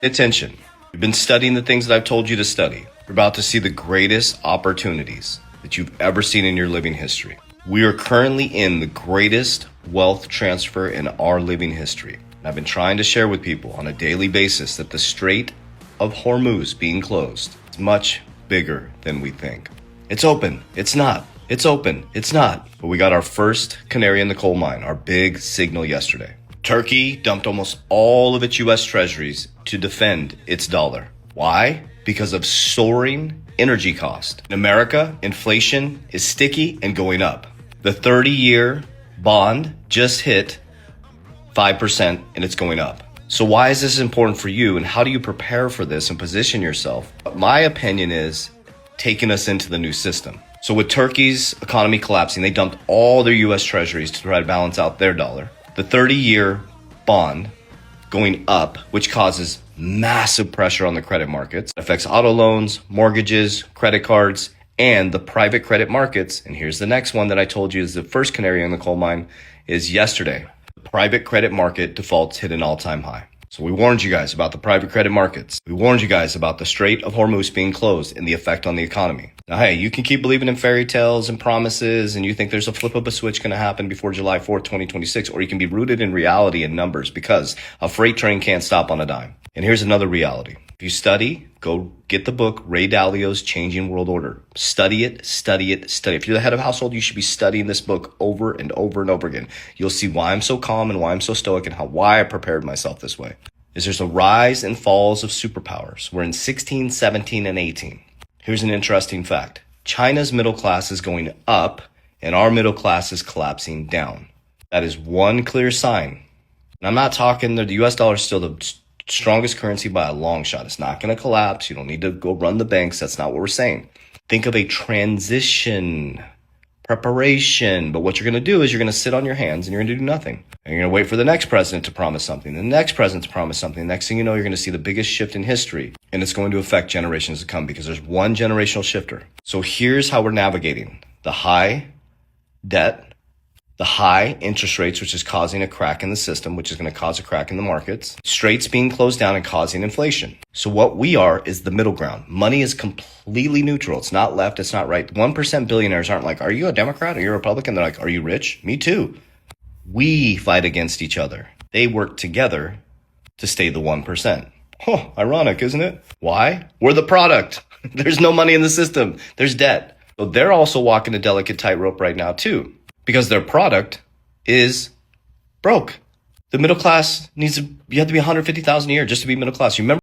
Pay attention. You've been studying the things that I've told you to study. You're about to see the greatest opportunities that you've ever seen in your living history. We are currently in the greatest wealth transfer in our living history. And I've been trying to share with people on a daily basis that the Strait of Hormuz being closed is much bigger than we think. It's open. It's not. It's open. It's not. But we got our first canary in the coal mine, our big signal yesterday. Turkey dumped almost all of its U.S. treasuries to defend its dollar. Why? Because of soaring energy cost. In America, inflation is sticky and going up. The 30-year bond just hit 5% and it's going up. So why is this important for you, and how do you prepare for this and position yourself? My opinion is taking us into the new system. So with Turkey's economy collapsing, they dumped all their U.S. treasuries to try to balance out their dollar. The 30-year bond going up, which causes massive pressure on the credit markets. It affects auto loans, mortgages, credit cards, and the private credit markets. And here's the next one that I told you is the first canary in the coal mine is yesterday. The private credit market defaults hit an all-time high. So we warned you guys about the private credit markets. We warned you guys about the Strait of Hormuz being closed and the effect on the economy. Now, hey, you can keep believing in fairy tales and promises, and you think there's a flip of a switch going to happen before July 4th, 2026, or you can be rooted in reality and numbers, because a freight train can't stop on a dime. And here's another reality. If you study, go get the book, Ray Dalio's Changing World Order. Study it, study it, study it. If you're the head of household, you should be studying this book over and over and over again. You'll see why I'm so calm and why I'm so stoic and why I prepared myself this way. There's a rise and falls of superpowers. We're in 16, 17, and 18. Here's an interesting fact. China's middle class is going up and our middle class is collapsing down. That is one clear sign. And I'm not talking the US dollar is still the strongest currency by a long shot. It's not going to collapse. You don't need to go run the banks. That's not what we're saying. Think of a transition, preparation. But what you're going to do is you're going to sit on your hands and you're going to do nothing. And you're going to wait for the next president to promise something, the next president to promise something. Next thing you know, you're going to see the biggest shift in history. And it's going to affect generations to come because there's one generational shifter. So here's how we're navigating the high debt, the high interest rates, which is causing a crack in the system, which is going to cause a crack in the markets, straits being closed down and causing inflation. So what we are is the middle ground. Money is completely neutral. It's not left. It's not right. 1% billionaires aren't like, are you a Democrat? Are you a Republican? They're like, are you rich? Me too. We fight against each other. They work together to stay the 1%. Oh, ironic, isn't it? Why? We're the product. There's no money in the system. There's debt. So they're also walking a delicate tightrope right now too, because their product is broke. The middle class you have to be 150,000 a year just to be middle class. You remember